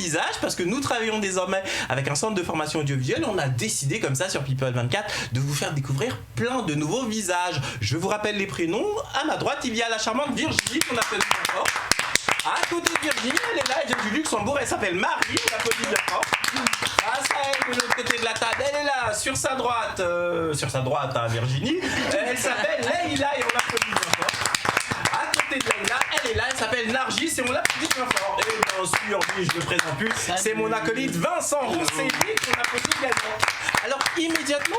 visages, parce que nous travaillons désormais avec un centre de formation audiovisuelle. On a décidé comme ça sur People 24 de vous faire découvrir plein de nouveaux visages. Je vous rappelle les prénoms. À ma droite, il y a la charmante Virginie qu'on appelle bien fort. À côté de Virginie, elle est là, elle vient du Luxembourg, elle s'appelle Marie, on applaudit bien fort. Face à elle, de l'autre côté de la table, elle est là, sur sa droite, hein, Virginie, elle s'appelle Leïla et on l'applaudit bien fort. À côté de Leïla, elle est là, elle s'appelle Nargis et on l'applaudit bien fort. Et bien sûr, lui, je le présente plus, c'est mon acolyte Vincent Rousselli qu'on applaudit également. Alors immédiatement,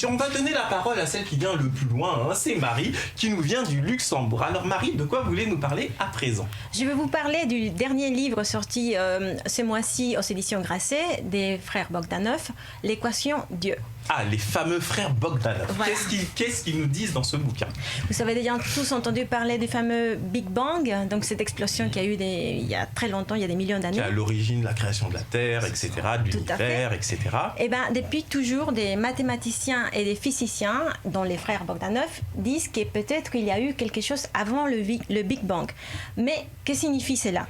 on va donner la parole à celle qui vient le plus loin, hein, c'est Marie, qui nous vient du Luxembourg. Alors Marie, de quoi vous voulez nous parler à présent ? Je vais vous parler du dernier livre sorti ce mois-ci aux éditions Grasset des frères Bogdanov, L'équation Dieu. Ah, les fameux frères Bogdanov. Voilà. Qu'est-ce qu'ils nous disent dans ce bouquin ? Vous avez déjà tous entendu parler du fameux Big Bang, donc cette explosion qui a eu il y a très longtemps, il y a des millions d'années. Qui est à l'origine de la création de la Terre, etc., de l'univers, etc. Et bien, depuis toujours, des mathématiciens et des physiciens, dont les frères Bogdanov, disent que peut-être il y a eu quelque chose avant le Big Bang. Mais que signifie cela ?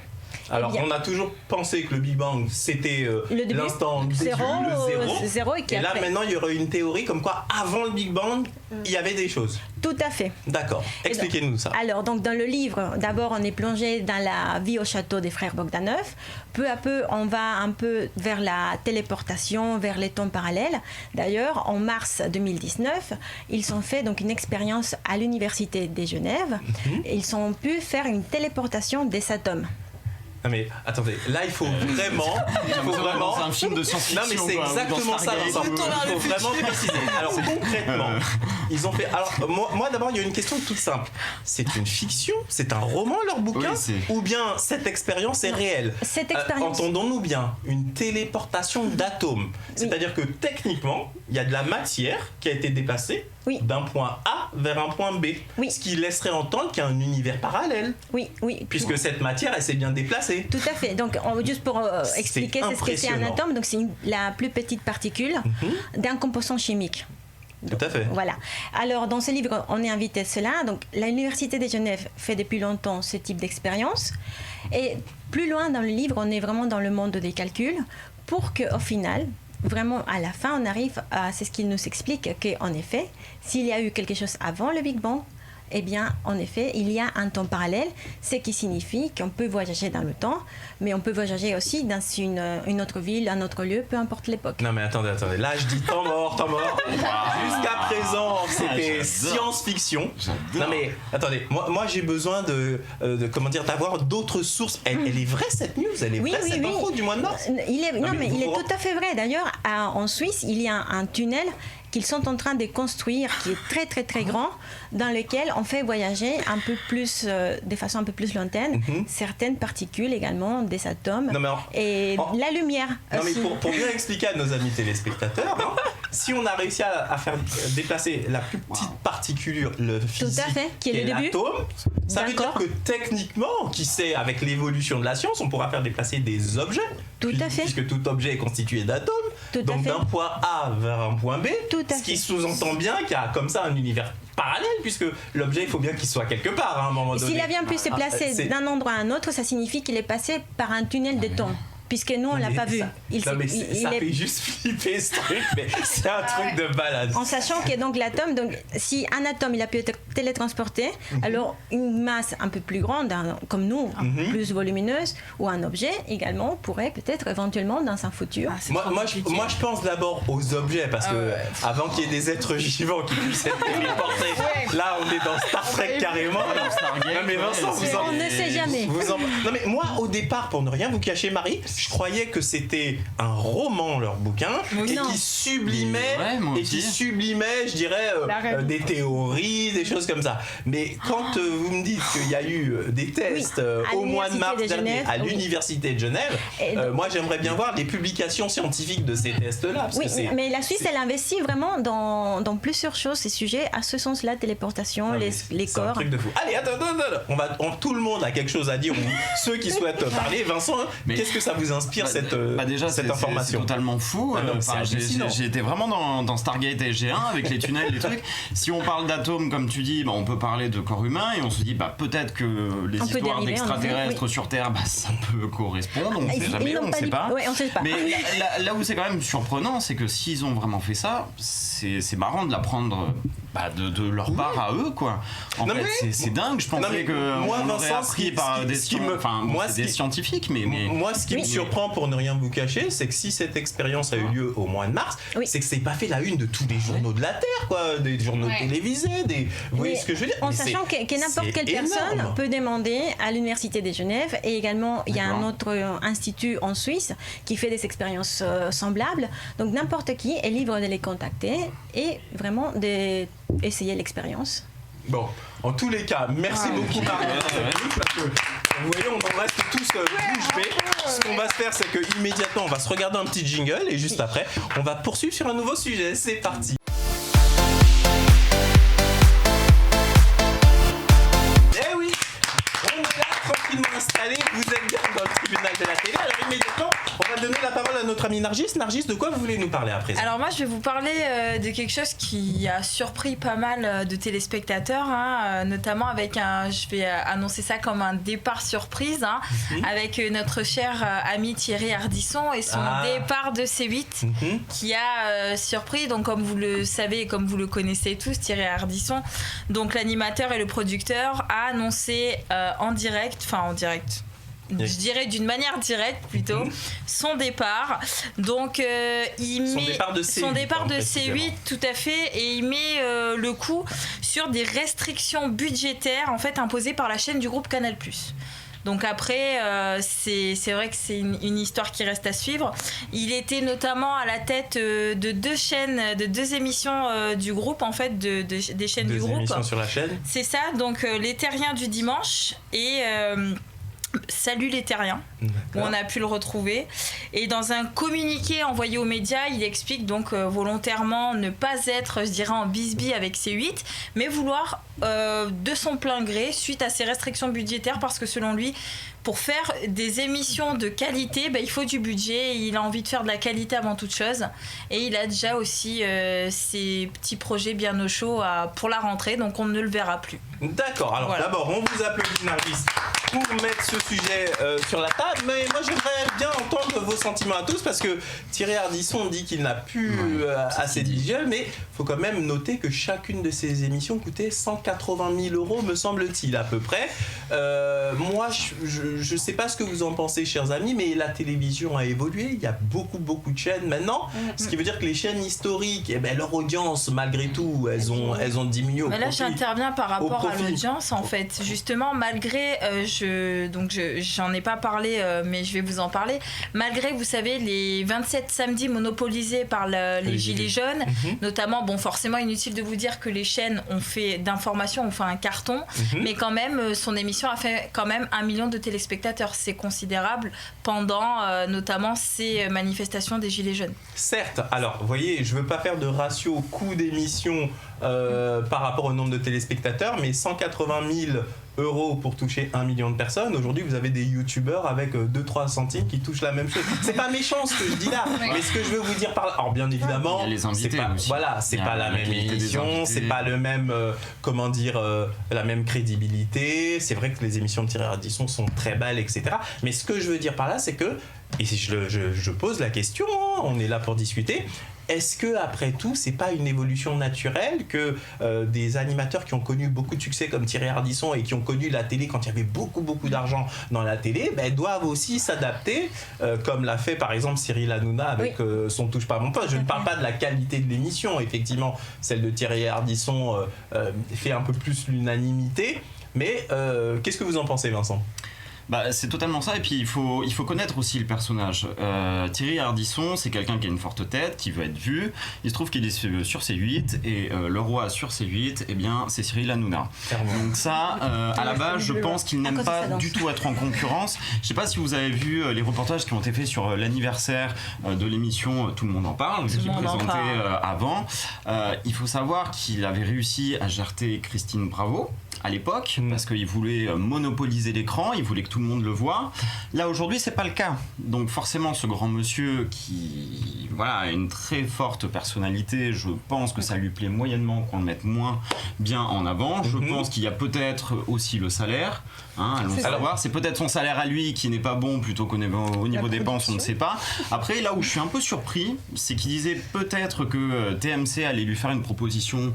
Alors, on a toujours pensé que le Big Bang, c'était l'instant zéro, le zéro. Et là, maintenant, il y aurait une théorie comme quoi, avant le Big Bang, il y avait des choses. Tout à fait. D'accord. Expliquez-nous ça. Alors, donc, dans le livre, d'abord, on est plongé dans la vie au château des frères Bogdanov. Peu à peu, on va un peu vers la téléportation, vers les temps parallèles. D'ailleurs, en mars 2019, ils ont fait donc une expérience à l'université de Genève. Ils ont pu faire une téléportation des atomes. Non mais attendez, là il faut vraiment c'est un film de science-fiction. Non mais c'est exactement ça. Il faut vraiment préciser. Alors concrètement, ils ont fait. Alors moi d'abord il y a une question toute simple. C'est une fiction, c'est un roman leur bouquin, ou bien cette expérience est réelle? Cette expérience. Entendons-nous bien, une téléportation d'atomes. C'est-à-dire que techniquement, il y a de la matière qui a été déplacée. D'un point A vers un point B, ce qui laisserait entendre qu'il y a un univers parallèle. Oui. Puisque cette matière, elle s'est bien déplacée. Tout à fait. Donc, juste pour expliquer ce que c'est un atome, donc c'est la plus petite particule d'un composant chimique. Tout à fait. Voilà. Alors, dans ce livre, on est invité à cela. Donc, l'Université de Genève fait depuis longtemps ce type d'expérience. Et plus loin dans le livre, on est vraiment dans le monde des calculs pour qu'au final, vraiment, à la fin, on arrive à... C'est ce qu'il nous explique, qu'en effet, s'il y a eu quelque chose avant le Big Bang, eh bien, en effet, il y a un temps parallèle, ce qui signifie qu'on peut voyager dans le temps, mais on peut voyager aussi dans une autre ville, un autre lieu, peu importe l'époque. Non mais attendez, là je dis temps mort. Jusqu'à présent, c'était science-fiction. Non mais attendez, moi j'ai besoin d'avoir d'autres sources. Elle est vraie cette news, elle est vraie cette info du mois de mars. Il est tout à fait vrai. D'ailleurs, en Suisse, il y a un tunnel qu'ils sont en train de construire, qui est très très très grand, dans lequel on fait voyager un peu plus, de façon un peu plus lointaine, certaines particules également, des atomes, la lumière. Non mais pour bien expliquer à nos amis téléspectateurs, si on a réussi à faire déplacer la plus petite particule physique, tout à fait, qui est l'atome, ça veut dire que techniquement, qui sait, avec l'évolution de la science, on pourra faire déplacer des objets. Tout à fait. Puisque tout objet est constitué d'atomes. Donc d'un point A vers un point B, ce qui sous-entend bien qu'il y a comme ça un univers parallèle, puisque l'objet, il faut bien qu'il soit quelque part à un moment donné. S'il a bien pu se placer d'un endroit à un autre, ça signifie qu'il est passé par un tunnel de temps. Puisque nous, on ne l'a pas vu. Ça fait juste flipper ce truc, mais c'est un truc de balade. En sachant que donc, l'atome, si un atome il a pu être télétransporté, alors une masse un peu plus grande, comme nous, plus volumineuse, ou un objet également pourrait peut-être éventuellement dans un futur. Moi, je pense d'abord aux objets, parce que avant qu'il y ait des êtres vivants qui puissent être téléportés, là on est dans Star Trek carrément. Non mais Vincent, on ne sait jamais. Non mais moi au départ, pour ne rien vous cacher, Marie, je croyais que c'était un roman leur bouquin qui sublimait je dirais des théories, des choses comme ça. Mais quand vous me dites qu'il y a eu des tests au mois de mars dernier à l'université de Genève, moi j'aimerais bien voir les publications scientifiques de ces tests-là. Mais la Suisse elle investit vraiment dans plusieurs choses, ces sujets à ce sens-là, téléportation, les corps. C'est un truc de fou. Allez, attends, tout le monde a quelque chose à dire. Ceux qui souhaitent parler, Vincent, qu'est-ce que ça vous vous inspire cette information? C'est totalement fou. J'ai été vraiment dans Stargate SG1 avec les tunnels, les trucs. Si on parle d'atomes, comme tu dis, on peut parler de corps humain et on se dit peut-être que les histoires d'extraterrestres sur Terre, ça peut correspondre. On ne sait jamais, on ne sait pas. Ouais, on sait pas. Mais là où c'est quand même surprenant, c'est que s'ils ont vraiment fait ça, c'est marrant de l'apprendre de leur part à eux, quoi. En fait, c'est dingue. Je pensais qu'on aurait appris par des scientifiques, mais moi, ce qui me surprend, pour ne rien vous cacher, c'est que si cette expérience a eu lieu au mois de mars, c'est que c'est pas fait la une de tous les journaux de la Terre, quoi, des journaux télévisés, vous voyez ce que je veux dire? En sachant que n'importe quelle personne peut demander à l'Université de Genève, et également il y a un autre institut en Suisse qui fait des expériences semblables, donc n'importe qui est libre de les contacter et vraiment d'essayer l'expérience. Bon, en tous les cas, merci beaucoup Marie, parce que vous voyez, on en reste tous bouche bée. Ce qu'on va se faire, c'est que immédiatement on va se regarder un petit jingle et juste après, on va poursuivre sur un nouveau sujet. C'est parti. Eh oui, on est là tranquillement installé. Vous êtes bien dans le tribunal de la télé. Alors immédiatement, on va donner la parole à notre ami Nargis. Nargis, de quoi vous voulez nous parler à présent? Alors moi, je vais vous parler de quelque chose qui a surpris pas mal de téléspectateurs, notamment avec je vais annoncer ça comme un départ surprise, avec notre cher ami Thierry Ardisson et son départ de C8 qui a surpris. Donc comme vous le savez et comme vous le connaissez tous, Thierry Ardisson, donc l'animateur et le producteur, a annoncé en direct, je dirais d'une manière directe plutôt, son départ. Donc son départ de C8, tout à fait, et il met le coup sur des restrictions budgétaires en fait imposées par la chaîne du groupe Canal+. Donc après, c'est vrai que c'est une histoire qui reste à suivre. Il était notamment à la tête de deux émissions du groupe, en fait, des chaînes du groupe. 2 émissions sur la chaîne. C'est ça, donc Les Terriens du dimanche et Salut les Terriens, où on a pu le retrouver. Et dans un communiqué envoyé aux médias, il explique donc volontairement ne pas être, je dirais, en bisbille avec C8, mais vouloir de son plein gré, suite à ces restrictions budgétaires, parce que selon lui, pour faire des émissions de qualité, il faut du budget, il a envie de faire de la qualité avant toute chose. Et il a déjà aussi ses petits projets bien au chaud pour la rentrée, donc on ne le verra plus. D'accord, alors d'abord, on vous applaudit Nargis pour mettre ce sujet sur la table, mais moi j'aimerais bien entendre vos sentiments à tous, parce que Thierry Ardisson dit qu'il n'a plus assez de visuel, mais il faut quand même noter que chacune de ces émissions coûtait 180 000 €, me semble-t-il, à peu près. Moi, je ne sais pas ce que vous en pensez, chers amis, mais la télévision a évolué, il y a beaucoup de chaînes maintenant, ce qui veut dire que les chaînes historiques, leur audience, malgré tout, elles ont diminué au profit. Là, j'interviens par rapport à l'audience, en fait. Justement, malgré, j'en ai pas parlé, mais je vais vous en parler, malgré, vous savez, les 27 samedis monopolisés par les Gilets jaunes, notamment, forcément, inutile de vous dire que les chaînes d'information ont fait un carton, mais quand même, son émission a fait quand même 1 million de téléspectateurs. C'est considérable pendant notamment ces manifestations des Gilets jaunes. Certes, alors vous voyez, je veux pas faire de ratio coût d'émission par rapport au nombre de téléspectateurs, mais 180 000 € pour toucher 1 million de personnes. Aujourd'hui, vous avez des youtubeurs avec 2-3 centimes qui touchent la même chose. C'est pas méchant ce que je dis là, mais ce que je veux vous dire par là, alors bien évidemment, il y a les invités c'est pas la même émission, c'est pas le même, la même crédibilité. C'est vrai que les émissions de Thierry Ardisson sont très belles, etc. Mais ce que je veux dire par là, c'est que, et si je pose la question, on est là pour discuter. Est-ce que après tout, c'est pas une évolution naturelle que des animateurs qui ont connu beaucoup de succès comme Thierry Ardisson et qui ont connu la télé quand il y avait beaucoup d'argent dans la télé, doivent aussi s'adapter, comme l'a fait par exemple Cyril Hanouna avec son Touche pas à mon poste. Je ne parle pas de la qualité de l'émission, effectivement, celle de Thierry Ardisson fait un peu plus l'unanimité, mais qu'est-ce que vous en pensez, Vincent ? C'est totalement ça, et puis il faut connaître aussi le personnage. Thierry Ardisson, c'est quelqu'un qui a une forte tête, qui veut être vu. Il se trouve qu'il est sur C8, et le roi sur C8, c'est Cyril Hanouna. Donc ça, à la base, je pense qu'il n'aime pas du tout être en concurrence. Je sais pas si vous avez vu les reportages qui ont été faits sur l'anniversaire de l'émission Tout le monde en parle, qui présentait avant. Il faut savoir qu'il avait réussi à jarter Christine Bravo à l'époque, parce qu'il voulait monopoliser l'écran, il voulait que tout le le monde le voit. Là aujourd'hui c'est pas le cas. Donc forcément ce grand monsieur qui a une très forte personnalité, je pense que ça lui plaît moyennement qu'on le mette moins bien en avant. Je pense qu'il y a peut-être aussi le salaire. Allons savoir. C'est peut-être son salaire à lui qui n'est pas bon plutôt qu'au niveau dépenses, on ne sait pas. Après, là où je suis un peu surpris, c'est qu'il disait peut-être que TMC allait lui faire une proposition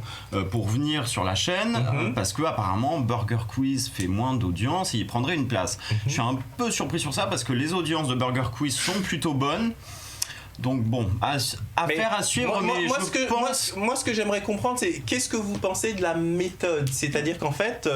pour venir sur la chaîne parce que apparemment Burger Quiz fait moins d'audience et il prendrait une place. Je suis un peu surpris sur ça parce que les audiences de Burger Quiz sont plutôt bonnes. Donc bon, affaire à suivre, moi ce que j'aimerais comprendre, c'est qu'est-ce que vous pensez de la méthode ? C'est-à-dire qu'en fait,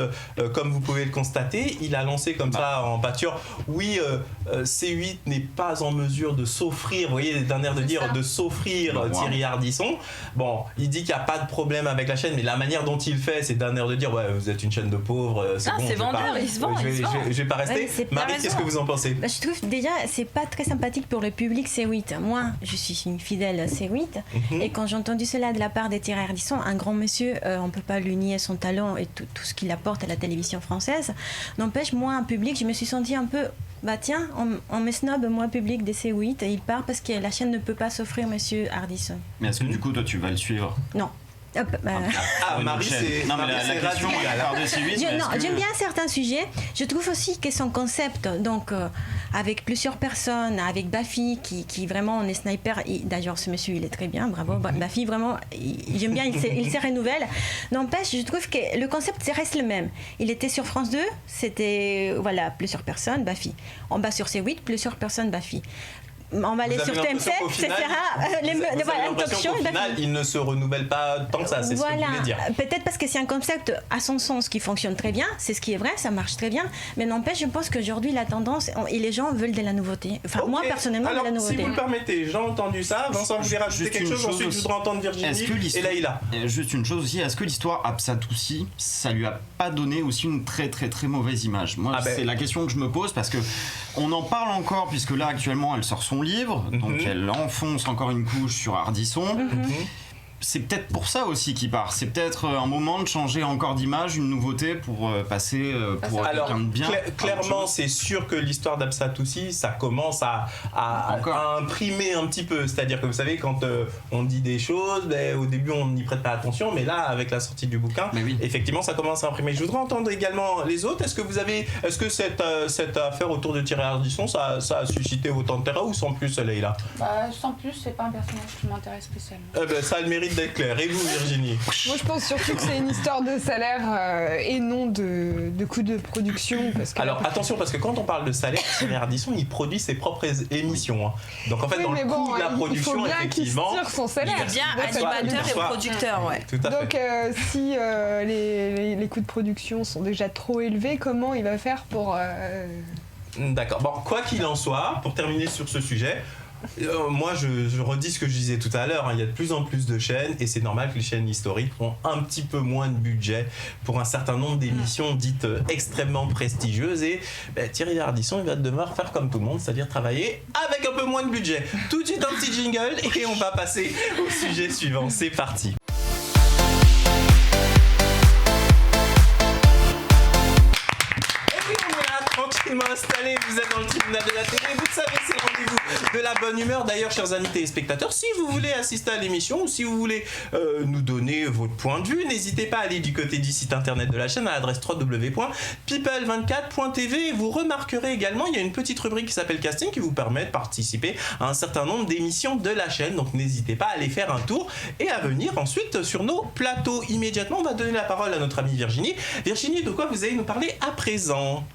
comme vous pouvez le constater, il a lancé comme ça en pâture, oui, C8 n'est pas en mesure de s'offrir, vous voyez, d'un air de dire, de s'offrir Thierry Ardisson. Bon, il dit qu'il n'y a pas de problème avec la chaîne, mais la manière dont il fait, c'est d'un air de dire, ouais, vous êtes une chaîne de pauvres, c'est bon, vendeur, il se vend. Je vais pas rester. Marie, qu'est-ce que vous en pensez ? Je trouve déjà, c'est pas très sympathique pour le public C8. Moi, je suis une fidèle C8 et quand j'ai entendu cela de la part de Thierry Ardisson, un grand monsieur, on peut pas lui nier son talent et tout ce qu'il apporte à la télévision française, n'empêche, moi, un public, je me suis sentie un peu, tiens, on me snob, moi, public des C8, et il part parce que la chaîne ne peut pas s'offrir monsieur Ardisson. Mais est-ce que du coup, toi, tu vas le suivre ? Non. Marie, c'est la question j'aime bien certains sujets. Je trouve aussi que son concept, donc avec plusieurs personnes, avec Bafi qui vraiment on est sniper. D'ailleurs, ce monsieur il est très bien, bravo. Bafi vraiment, j'aime bien, il se renouvelle. N'empêche, je trouve que le concept reste le même. Il était sur France 2, c'était plusieurs personnes, Bafi. On va sur C8, plusieurs personnes, Bafi. On va aller sur TMC, etc. Au final, il ne se renouvelle pas tant que ça, c'est ce que vous voulez dire. Peut-être parce que c'est un concept à son sens qui fonctionne très bien, c'est ce qui est vrai, ça marche très bien, mais n'empêche, je pense qu'aujourd'hui, la tendance, et les gens veulent de la nouveauté. Enfin, moi, personnellement, de la nouveauté. Si vous le permettez, j'ai entendu ça. Vincent, vous voulez rajouter quelque chose, ensuite je voudrais entendre Virginie et Laïla. Juste une chose aussi, est-ce que l'histoire Absatoussi, ça lui a pas donné aussi une très très très mauvaise image ? Moi, c'est la question que je me pose parce que on en parle encore, puisque là, actuellement, elle sort son livre, donc elle enfonce encore une couche sur Ardisson. C'est peut-être pour ça aussi qu'il part. C'est peut-être un moment de changer encore d'image, une nouveauté pour passer pour quelqu'un de bien. Clairement, c'est sûr que l'histoire d'Absatoussi, ça commence à imprimer un petit peu. C'est-à-dire que vous savez, quand on dit des choses, au début on n'y prête pas attention, mais là, avec la sortie du bouquin, effectivement, ça commence à imprimer. Je voudrais entendre également les autres. Est-ce que cette affaire autour de Thierry Ardisson, ça a suscité autant de terrain ou sans plus, Leïla ? Sans plus, c'est pas un personnage qui m'intéresse spécialement. Ça a le mérite d'être clair. Et vous, Virginie ? Moi, je pense surtout que c'est une histoire de salaire et non de coût de production. Alors, attention, parce que quand on parle de salaire, Thierry Ardisson, il produit ses propres émissions. Donc, en fait, dans le coût de la production, effectivement, il tire son salaire. Il est bien animateur et producteur, Tout à fait. Donc, si les coûts de production sont déjà trop élevés, comment il va faire pour... D'accord. Bon, quoi qu'il en soit, pour terminer sur ce sujet, moi je redis ce que je disais tout à l'heure, il y a de plus en plus de chaînes et c'est normal que les chaînes historiques ont un petit peu moins de budget pour un certain nombre d'émissions dites extrêmement prestigieuses et Thierry Ardisson il va devoir faire comme tout le monde, c'est-à-dire travailler avec un peu moins de budget. Tout de suite un petit jingle et on va passer au sujet suivant, c'est parti. Installé, vous êtes dans le tribunal de la télé, vous savez c'est le rendez-vous de la bonne humeur. D'ailleurs, chers amis téléspectateurs, si vous voulez assister à l'émission ou si vous voulez nous donner votre point de vue, n'hésitez pas à aller du côté du site internet de la chaîne à l'adresse www.people24.tv. Vous remarquerez également, il y a une petite rubrique qui s'appelle Casting qui vous permet de participer à un certain nombre d'émissions de la chaîne, donc n'hésitez pas à aller faire un tour et à venir ensuite sur nos plateaux. Immédiatement, on va donner la parole à notre amie Virginie. Virginie, de quoi vous allez nous parler à présent ?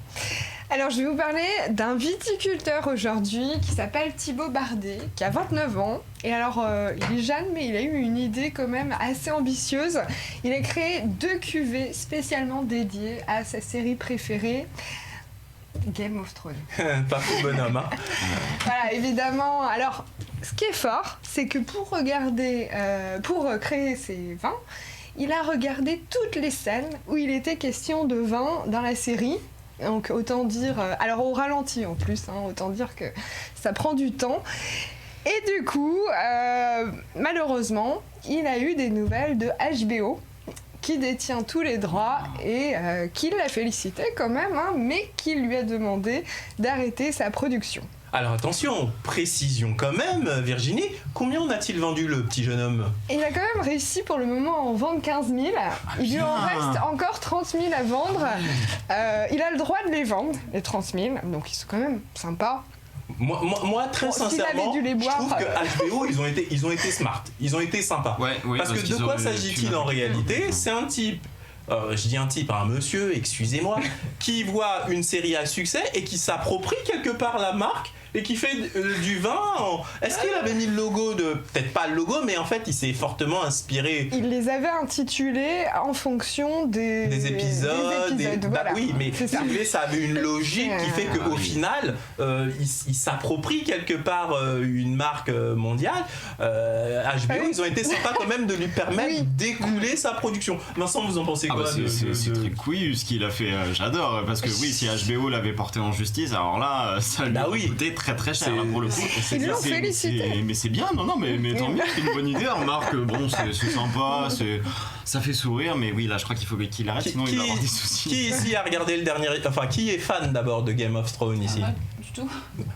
Alors, je vais vous parler d'un viticulteur aujourd'hui qui s'appelle Thibaut Bardet, qui a 29 ans. Et alors, il est jeune, mais il a eu une idée quand même assez ambitieuse. Il a créé 2 cuvées spécialement dédiées à sa série préférée, Game of Thrones. Pas fou bonhomme, hein. Voilà, évidemment. Alors, ce qui est fort, c'est que pour créer ses vins, il a regardé toutes les scènes où il était question de vin dans la série. Donc autant dire, alors au ralenti en plus, autant dire que ça prend du temps. Et du coup, malheureusement, il a eu des nouvelles de HBO qui détient tous les droits et qui l'a félicité quand même, hein, mais qui lui a demandé d'arrêter sa production. Alors attention, précision quand même, Virginie, combien en a-t-il vendu le petit jeune homme ? Il a quand même réussi pour le moment à en vendre 15 000. Il lui en reste encore 30 000 à vendre. Il a le droit de les vendre, les 30 000, donc ils sont quand même sympas. Moi très sincèrement, je trouve que HBO, ils ont été smart, ils ont été sympas. Oui, parce que de quoi s'agit-il en réalité ? C'est un type, je dis un type, un monsieur, excusez-moi, qui voit une série à succès et qui s'approprie quelque part la marque et qui fait du vin. Est-ce qu'il avait mis le logo peut-être pas le logo, mais en fait il s'est fortement inspiré. Il les avait intitulés en fonction des épisodes. Voilà. Oui, mais si vous voulez, ça avait une logique qui fait qu'au final, il s'approprie quelque part une marque mondiale. HBO, ils ont été sympas quand même de lui permettre d'écouler sa production. Vincent, vous en pensez quoi ? C'est très couillu ce qu'il a fait. J'adore, parce que oui, si HBO l'avait porté en justice, alors là, ça lui a coûté très cher là, pour le coup. Ils l'ont félicité. Mais c'est bien, non, mais tant mieux, c'est une bonne idée. Remarque, bon, c'est sympa, ça fait sourire, mais oui, là, je crois qu'il faut qu'il arrête, sinon il va avoir des soucis. Qui ici a regardé le dernier, enfin, qui est fan d'abord de Game of Thrones ici ? Du tout.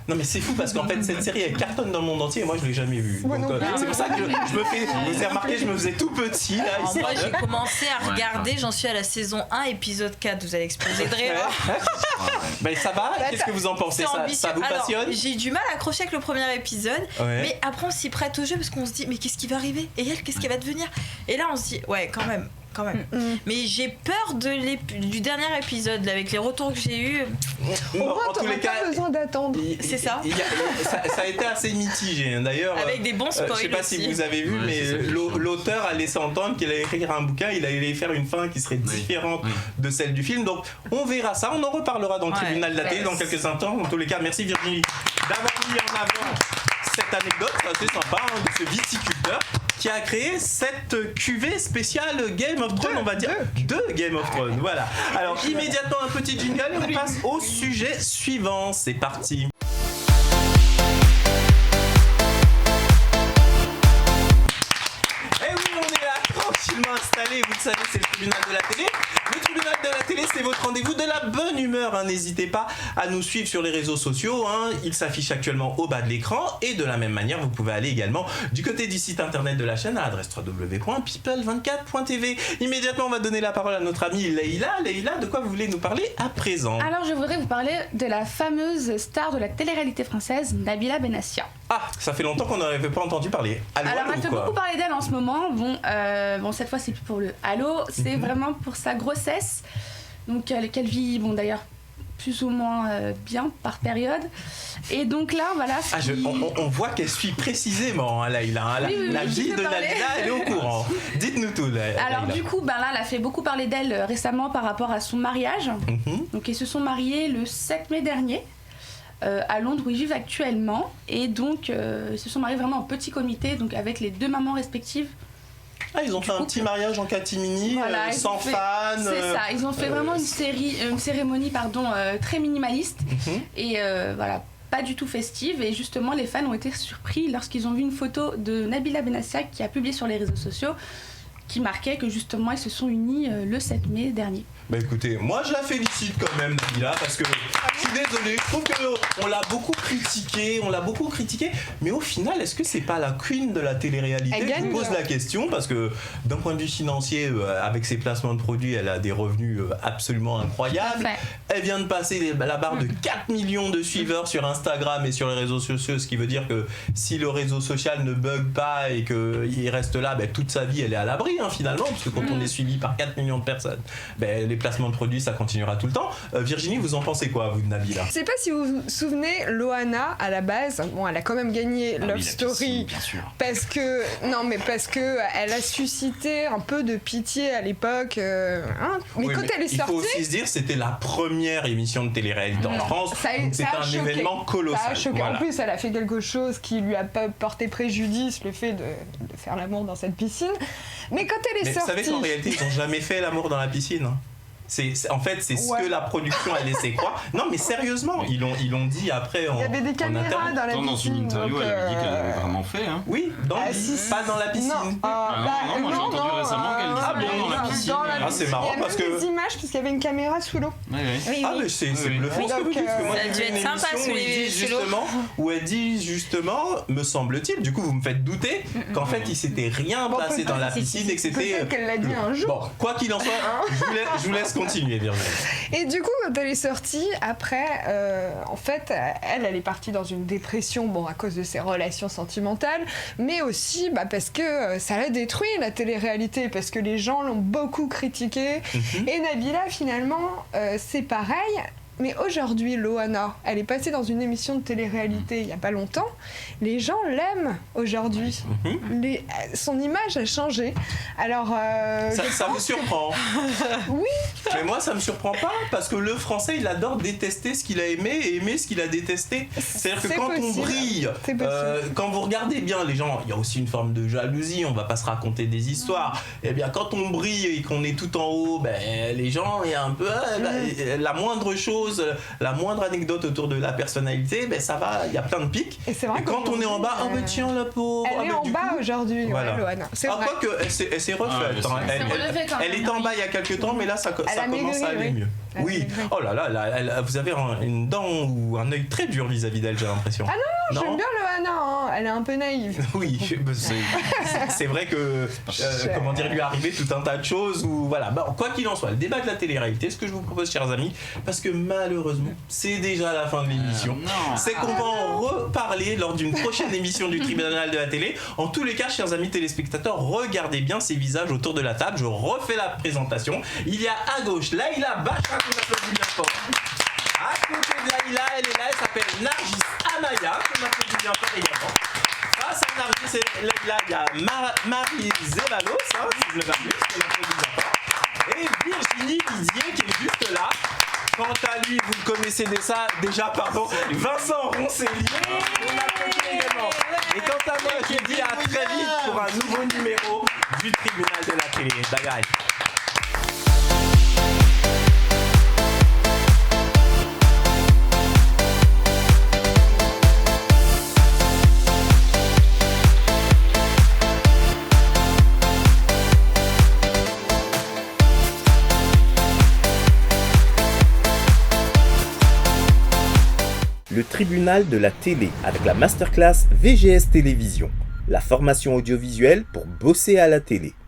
Non, mais c'est fou parce qu'en fait, cette série elle cartonne dans le monde entier et moi je l'ai jamais vue. Donc, c'est pour ça que je me fais. Vous avez remarqué, je me faisais tout petit là. Ici. Moi, j'ai commencé à regarder, j'en suis à la saison 1, épisode 4. Vous allez exploser de rire. Ben ça va, qu'est-ce que vous en pensez ? Ça vous passionne ? Alors, j'ai du mal à accrocher avec le premier épisode, mais après on s'y prête au jeu parce qu'on se dit mais qu'est-ce qui va arriver ? Et elle, qu'est-ce qui va devenir ? Et là on se dit ouais quand même. Mais j'ai peur du dernier épisode là, avec les retours que j'ai eus. En tous les cas, pas besoin d'attendre. C'est ça. Ça a été assez mitigé. D'ailleurs, avec des bons spoils. Je sais pas aussi. si vous avez vu, mais l'auteur a laissé entendre qu'il allait écrire un bouquin, il allait faire une fin qui serait différente de celle du film. Donc on verra ça, on en reparlera dans le tribunal de la télé dans quelques instants. En tous les cas, merci Virginie d'avoir mis en avant cette anecdote, c'est assez sympa, de ce viticulteur qui a créé cette cuvée spéciale Game of Thrones, on va dire, de Game of Thrones. Voilà. Alors immédiatement un petit jingle et on passe au sujet suivant. C'est parti. Et oui, on est là, tranquillement installé. Vous le savez, c'est le tribunal de la télé. Le tribunal de la télé, c'est votre rendez-vous de la bonne humeur. N'hésitez pas à nous suivre sur les réseaux sociaux. Il s'affiche actuellement au bas de l'écran. Et de la même manière, vous pouvez aller également du côté du site internet de la chaîne à l'adresse www.people24.tv. Immédiatement, on va donner la parole à notre amie Leïla. Leïla, de quoi vous voulez nous parler à présent ? Alors, je voudrais vous parler de la fameuse star de la télé-réalité française, Nabila Benassia. Ah, ça fait longtemps qu'on n'en avait pas entendu parler. Alors, elle fait beaucoup parler d'elle en ce moment. Bon, cette fois, c'est plus pour le halo, c'est vraiment pour sa grossesse. Donc, qu'elle vit, bon, d'ailleurs, plus ou moins bien par période. Et donc là, voilà. On voit qu'elle suit précisément, Leïla. La vie de Nabila, elle est au courant. Dites-nous tout, Leïla. Alors, du coup, là, elle a fait beaucoup parler d'elle récemment par rapport à son mariage. Donc, ils se sont mariés le 7 mai dernier. À Londres où ils vivent actuellement et donc ils se sont mariés vraiment en petit comité donc avec les deux mamans respectives. Ah, ils ont fait un petit mariage en catimini, voilà, sans fans. C'est ça, ils ont fait vraiment une cérémonie très minimaliste et voilà, pas du tout festive et justement les fans ont été surpris lorsqu'ils ont vu une photo de Nabila Benassia qui a publié sur les réseaux sociaux qui marquait que justement ils se sont unis le 7 mai dernier. Bah écoutez, moi je la félicite quand même Nabila parce que je suis désolé, je trouve qu'on l'a beaucoup critiqué, mais au final est-ce que c'est pas la queen de la télé-réalité ? Je vous pose la question parce que d'un point de vue financier, avec ses placements de produits, elle a des revenus absolument incroyables. Elle vient de passer la barre de 4 millions de suiveurs sur Instagram et sur les réseaux sociaux, ce qui veut dire que si le réseau social ne bug pas et qu'il reste là, toute sa vie elle est à l'abri finalement, parce que quand on est suivi par 4 millions de personnes, les placements de produits ça continuera tout le temps. Virginie, vous en pensez quoi vous de Nabila ? Je sais pas si vous vous souvenez, Loana à la base, bon elle a quand même gagné Love Story parce que elle a suscité un peu de pitié à l'époque. Mais quand elle est sortie, il faut aussi se dire c'était la première émission de télé-réalité en France, donc c'était un événement colossal. Ça a choqué. Voilà. En plus elle a fait quelque chose qui lui a pas porté préjudice, le fait de faire l'amour dans cette piscine. Mais quand elle est sortie... Vous savez qu'en réalité, ils n'ont jamais fait l'amour dans la piscine. En fait, c'est ce que la production a laissé croire. Non, mais sérieusement, ils l'ont dit après en il y avait des caméras dans la piscine. Dans une interview, elle avait dit qu'elle l'avait vraiment fait. Oui, pas dans la piscine. Non, moi j'ai entendu récemment qu'elle Ah disait bon, dans la piscine. Ah, c'est marrant Il y a parce même que. des images parce qu'il y avait une caméra sous l'eau. Ouais, ouais. Oui, Ah oui. mais c'est Oui. bluffant ce que vous dites, parce que moi Ça a j'ai dû vu une être sympa émission sous les- sous l'eau. où elle dit justement, me semble-t-il, du coup vous me faites douter qu'en fait il s'était rien Bon, passé dans la si, piscine et que c'était... Peut-être qu'elle l'a dit un jour. Bon, quoi qu'il en soit, je vous laisse continuer Virginie. Et du coup, quand elle est sortie, après, en fait, elle est partie dans une dépression, bon, à cause de ses relations sentimentales, mais aussi parce que ça l'a détruit, la télé-réalité, parce que les gens l'ont beaucoup critiqué. Et Nabila, finalement, c'est pareil. Mais aujourd'hui, Loana, elle est passée dans une émission de télé-réalité il n'y a pas longtemps. Les gens l'aiment aujourd'hui. Son image a changé. Alors, Ça me surprend. Oui. Mais moi ça me surprend pas parce que le français il adore détester ce qu'il a aimé et aimer ce qu'il a détesté. C'est-à-dire que C'est quand possible. on brille, C'est possible. quand vous regardez bien les gens, il y a aussi une forme de jalousie, on va pas se raconter des histoires. Et bien quand on brille et qu'on est tout en haut, les gens, il y a un peu la moindre chose, la moindre anecdote autour de la personnalité, ça va, il y a plein de pics. Et c'est vrai Et quand on est en bas, tiens la pauvre. Elle est en bas aujourd'hui, voilà. Loana. C'est Ah, vrai. quoique, elle s'est refaite. Ah, hein. elle s'est relevée quand Elle même, était en oui. bas il y a quelques temps, mais là, ça Elle a commence à maigri, aller oui. mieux. Elle a Oui. maigri. Oh là là, vous avez une dent ou un œil très dur vis-à-vis d'elle, j'ai l'impression. Ah J'aime bien Loana, hein. Elle est un peu naïve. Oui, c'est vrai que, comment dire, lui est arrivé tout un tas de choses où, voilà, quoi qu'il en soit, le débat de la télé-réalité, ce que je vous propose, chers amis, parce que malheureusement, c'est déjà la fin de l'émission, Non. c'est qu'on va en reparler lors d'une prochaine émission du tribunal de la télé. En tous les cas, chers amis téléspectateurs, regardez bien ces visages autour de la table. Je refais la présentation. Il y a à gauche Laïla Bachar, qu'on applaudit bien fort. À côté de Laïla, elle est là, elle s'appelle Nargis Amaya, qu'on applaudit bien fort également. Face à Nargis et Laïla, il y a Marie Zevalos, si je le vois mieux, qu'on applaudit bien fort. Et Virginie Didier qui est juste là. Quant à lui, vous le connaissez déjà, Vincent Roncellier, on applaudit également. Et quant à moi, je dis à très vite pour un nouveau numéro du tribunal de la télé. Bye bye. Le tribunal de la télé avec la masterclass VGS Télévision, la formation audiovisuelle pour bosser à la télé.